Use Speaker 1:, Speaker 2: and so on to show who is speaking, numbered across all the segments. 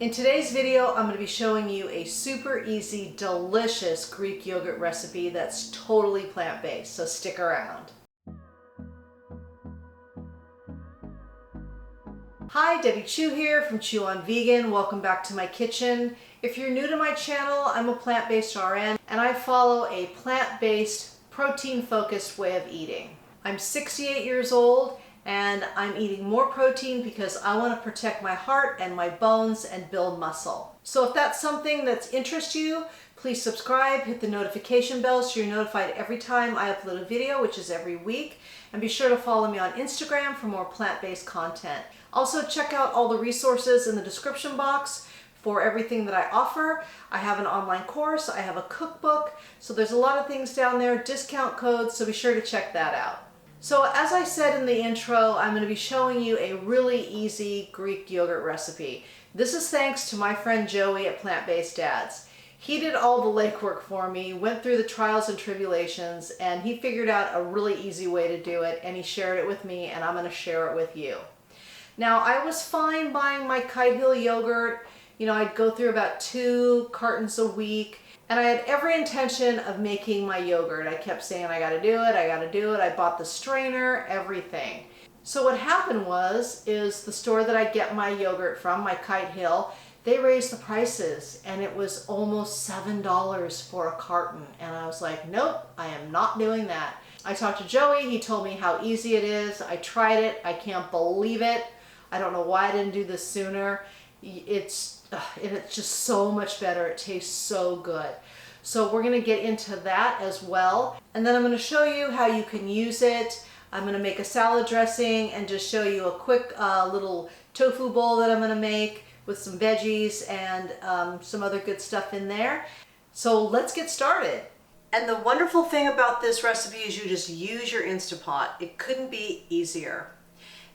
Speaker 1: In today's video, I'm going to be showing you a super easy, delicious Greek yogurt recipe that's totally plant-based, so stick around. Hi, Debbie Chu here from Chew on Vegan. Welcome back to my kitchen. If you're new to my channel, I'm a plant-based RN and I follow a plant-based, protein-focused way of eating. I'm 68 years old and I'm eating more protein because I want to protect my heart and my bones and build muscle. So if that's something that interests you, please subscribe, hit the notification bell so you're notified every time I upload a video, which is every week. And be sure to follow me on Instagram for more plant-based content. Also check out all the resources in the description box for everything that I offer. I have an online course, I have a cookbook, so there's a lot of things down there, discount codes, so be sure to check that out. So as I said in the intro, I'm going to be showing you a really easy Greek yogurt recipe. This is thanks to my friend Joey at Plant Based Dads. He did all the legwork for me, went through the trials and tribulations, and he figured out a really easy way to do it, and he shared it with me, and I'm going to share it with you. Now, I was fine buying my KITE yogurt. You know, I'd go through about 2 cartons a week. And I had every intention of making my yogurt. I kept saying, I gotta do it, I gotta do it. I bought the strainer, everything. So what happened is the store that I get my yogurt from, my KITE, they raised the prices and it was almost $7 for a carton. And I was like, nope, I am not doing that. I talked to Joey, he told me how easy it is. I tried it, I can't believe it. I don't know why I didn't do this sooner. It's just so much better. It tastes so good. So we're going to get into that as well. And then I'm going to show you how you can use it. I'm going to make a salad dressing and just show you a quick little tofu bowl that I'm going to make with some veggies and some other good stuff in there. So let's get started. And the wonderful thing about this recipe is you just use your Instant Pot. It couldn't be easier.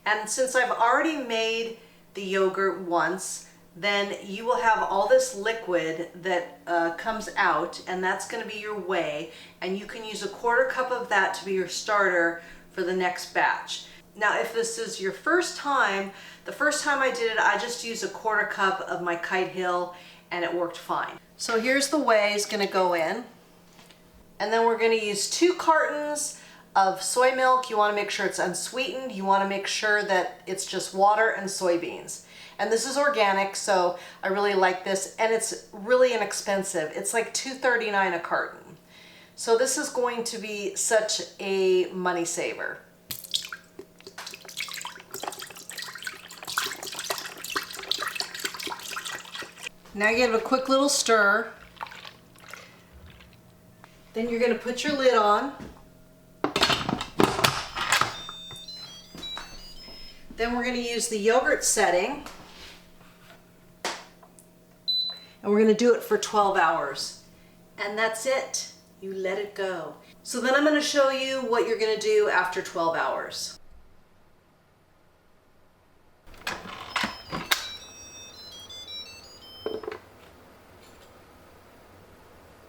Speaker 1: And since I've already made the yogurt once, then you will have all this liquid that comes out, and that's going to be your whey, and you can use a 1/4 cup of that to be your starter for the next batch. Now if this is your first time, the first time I did it, I just used a 1/4 cup of my KITE and it worked fine. So here's the whey is going to go in, and then we're going to use 2 cartons of soy milk. You want to make sure it's unsweetened. You want to make sure that it's just water and soybeans. And this is organic, so I really like this, and it's really inexpensive. It's like $2.39 a carton. So this is going to be such a money saver. Now give it a quick little stir. Then you're going to put your lid on. Then we're going to use the yogurt setting. And we're going to do it for 12 hours. And that's it. You let it go. So then I'm going to show you what you're going to do after 12 hours.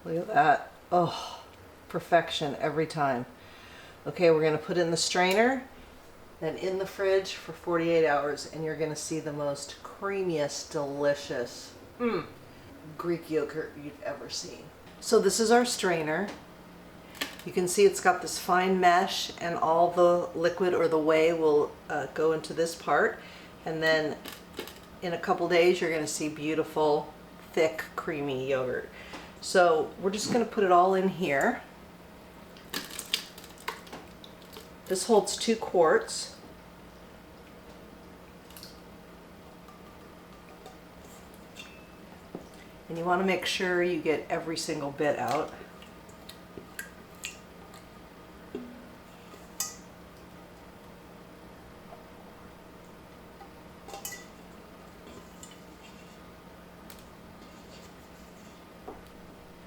Speaker 1: Look at that. Oh, perfection every time. Okay, we're going to put it in the strainer, then in the fridge for 48 hours, and you're going to see the most creamiest, delicious Greek yogurt you've ever seen. So this is our strainer. You can see it's got this fine mesh, and all the liquid or the whey will go into this part, and then in a couple days you're going to see beautiful, thick, creamy yogurt. So we're just going to put it all in here. This holds 2 quarts. And you want to make sure you get every single bit out.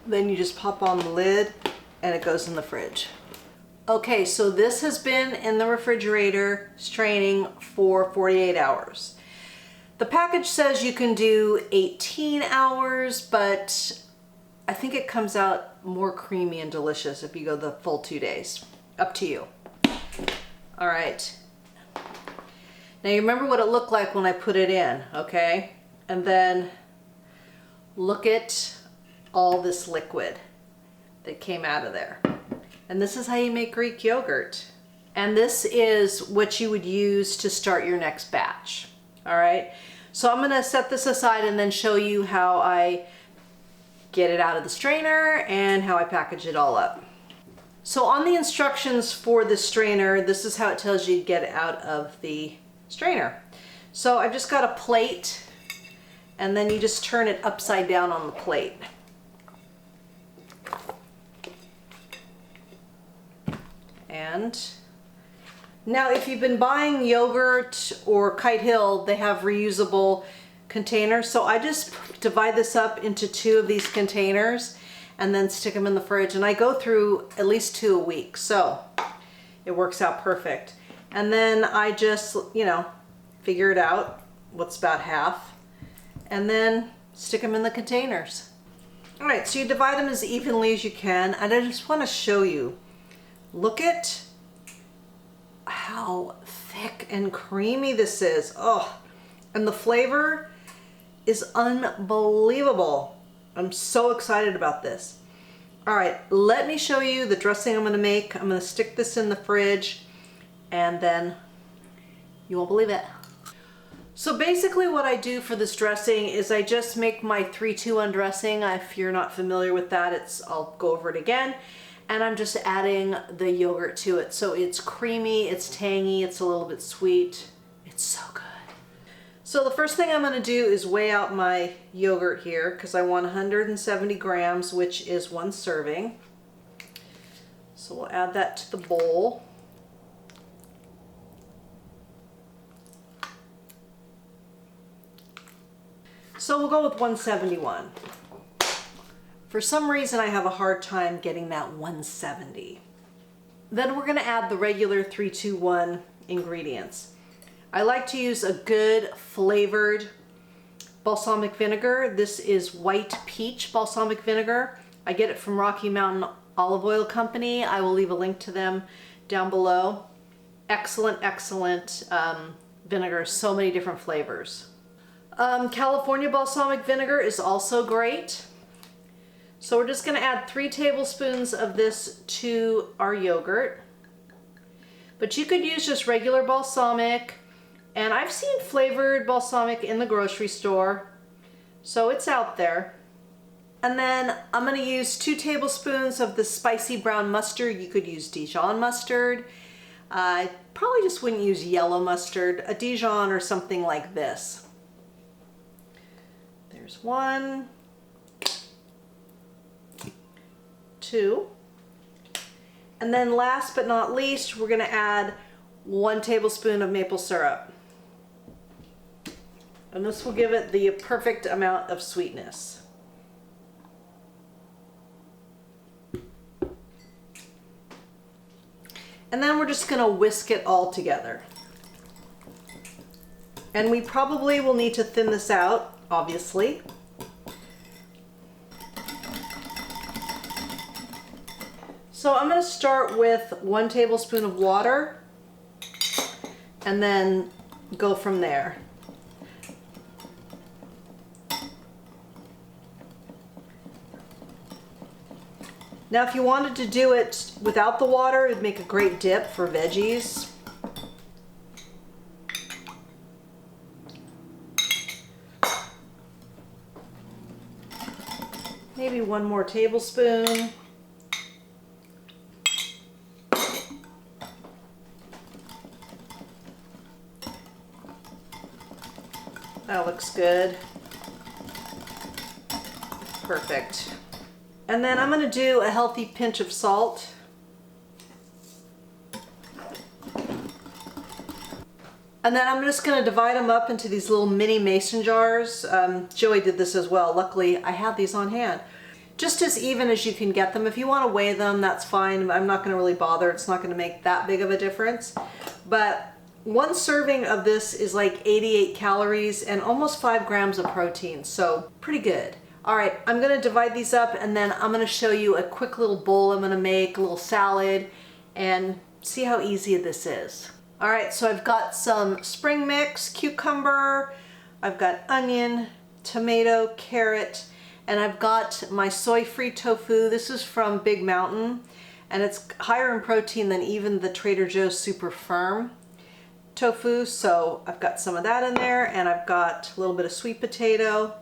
Speaker 1: Then you just pop on the lid and it goes in the fridge. Okay, so this has been in the refrigerator straining for 48 hours. The package says you can do 18 hours, but I think it comes out more creamy and delicious if you go the full 2 days. Up to you. All right. Now you remember what it looked like when I put it in, okay? And then Look at all this liquid that came out of there. And this is how you make Greek yogurt. And this is what you would use to start your next batch. All right, so I'm gonna set this aside and then show you how I get it out of the strainer and how I package it all up. So on the instructions for the strainer, this is how it tells you to get it out of the strainer. So I've just got a plate, and then you just turn it upside down on the plate. And now if you've been buying yogurt or Kite Hill, they have reusable containers. So I just divide this up into 2 of these containers and then stick them in the fridge. And I go through at least 2 a week. So it works out perfect. And then I just, you know, figure it out, what's about half, and then stick them in the containers. All right, so you divide them as evenly as you can, and I just want to show you, look at how thick and creamy this is. Oh, and the flavor is unbelievable. I'm so excited about this. All right, let me show you the dressing I'm gonna make. I'm gonna stick this in the fridge, and then you won't believe it. So basically what I do for this dressing is I just make my 3-2-1 dressing. If you're not familiar with that, I'll go over it again. And I'm just adding the yogurt to it. So it's creamy, it's tangy, it's a little bit sweet. It's so good. So the first thing I'm gonna do is weigh out my yogurt here because I want 170 grams, which is 1 serving. So we'll add that to the bowl. So we'll go with 171. For some reason, I have a hard time getting that 170. Then we're gonna add the regular 3-2-1 ingredients. I like to use a good flavored balsamic vinegar. This is white peach balsamic vinegar. I get it from Rocky Mountain Olive Oil Company. I will leave a link to them down below. Excellent, excellent vinegar, so many different flavors. California balsamic vinegar is also great. So we're just going to add 3 tablespoons of this to our yogurt. But you could use just regular balsamic, and I've seen flavored balsamic in the grocery store, so it's out there. And then I'm going to use 2 tablespoons of the spicy brown mustard. You could use Dijon mustard. I probably just wouldn't use yellow mustard, a Dijon or something like this. There's 1, 2, and then last but not least, we're going to add 1 tablespoon of maple syrup. And this will give it the perfect amount of sweetness. And then we're just going to whisk it all together. And we probably will need to thin this out, obviously. So I'm going to start with 1 tablespoon of water and then go from there. Now if you wanted to do it without the water, it'd make a great dip for veggies. Maybe 1 more tablespoon. That looks good. Perfect. And then I'm going to do a healthy pinch of salt. And then I'm just going to divide them up into these little mini mason jars. Joey did this as well. Luckily, I have these on hand. Just as even as you can get them. If you want to weigh them, that's fine. I'm not going to really bother. It's not going to make that big of a difference. But 1 serving of this is like 88 calories and almost 5 grams of protein. So pretty good. All right, I'm going to divide these up and then I'm going to show you a quick little bowl I'm going to make, a little salad, and see how easy this is. All right, so I've got some spring mix, cucumber, I've got onion, tomato, carrot, And I've got my soy-free tofu. This is from Big Mountain, and it's higher in protein than even the Trader Joe's super firm tofu. So I've got some of that in there, and I've got a little bit of sweet potato.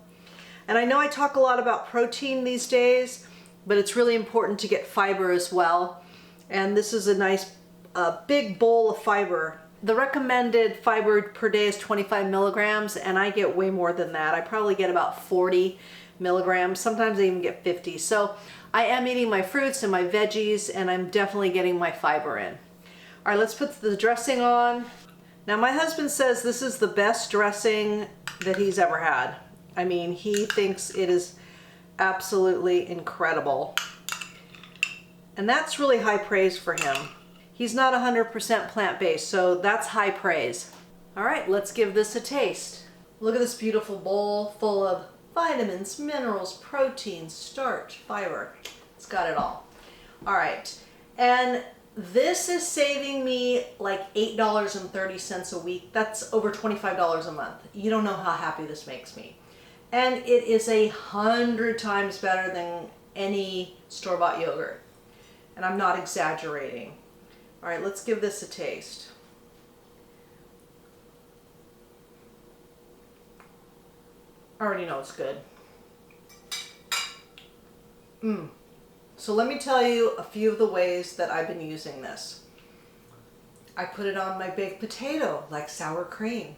Speaker 1: And I know I talk a lot about protein these days, but it's really important to get fiber as well. And this is a nice big bowl of fiber. The recommended fiber per day is 25 milligrams, and I get way more than that. I probably get about 40 milligrams. Sometimes I even get 50. So I am eating my fruits and my veggies, and I'm definitely getting my fiber in. All right, let's put the dressing on. Now my husband says this is the best dressing that he's ever had. I mean, he thinks it is absolutely incredible. And that's really high praise for him. He's not 100% plant-based, so that's high praise. All right, let's give this a taste. Look at this beautiful bowl full of vitamins, minerals, protein, starch, fiber. It's got it all. All right, and this is saving me like $8.30 a week. That's over $25 a month. You don't know how happy this makes me. And it is 100 times better than any store-bought yogurt. And I'm not exaggerating. All right, let's give this a taste. I already know it's good. So let me tell you a few of the ways that I've been using this. I put it on my baked potato like sour cream.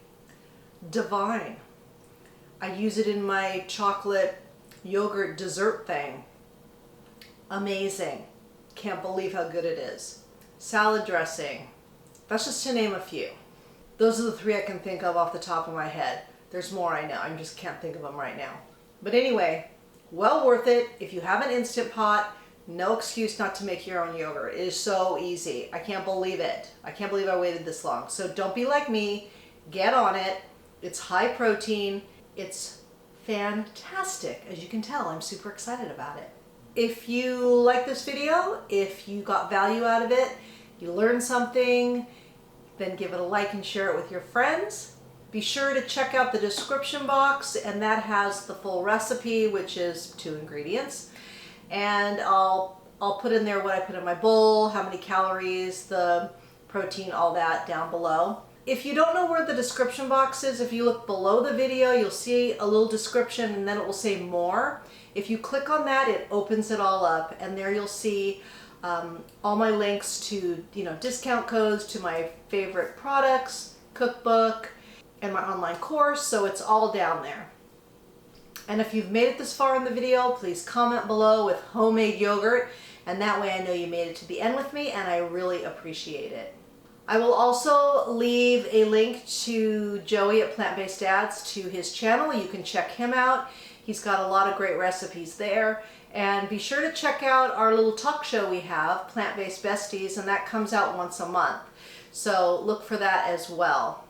Speaker 1: Divine. I use it in my chocolate yogurt dessert thing. Amazing. Can't believe how good it is. Salad dressing. That's just to name a few. Those are the three I can think of off the top of my head. There's more I know. I just can't think of them right now. But anyway, well worth it. If you have an Instant Pot, no excuse not to make your own yogurt. It is so easy. I can't believe it. I can't believe I waited this long. So don't be like me. Get on it. It's high protein. It's fantastic. As you can tell, I'm super excited about it. If you like this video, if you got value out of it, you learned something, then give it a like and share it with your friends. Be sure to check out the description box, and that has the full recipe, which is 2 ingredients. And I'll put in there what I put in my bowl, how many calories, the protein, all that down below. If you don't know where the description box is, if you look below the video, you'll see a little description, and then it will say more. If you click on that, it opens it all up, and there you'll see all my links to, discount codes to my favorite products, cookbook, and my online course. So it's all down there. And if you've made it this far in the video, please comment below with homemade yogurt, and that way I know you made it to the end with me, and I really appreciate it. I will also leave a link to Joey at Plant-Based Dads, to his channel. You can check him out. He's got a lot of great recipes there. And be sure to check out our little talk show we have, Plant-Based Besties, and that comes out once a month. So look for that as well.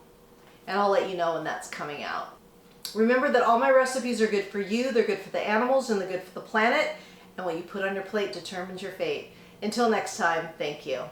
Speaker 1: And I'll let you know when that's coming out. Remember that all my recipes are good for you, they're good for the animals, and they're good for the planet. And what you put on your plate determines your fate. Until next time, thank you.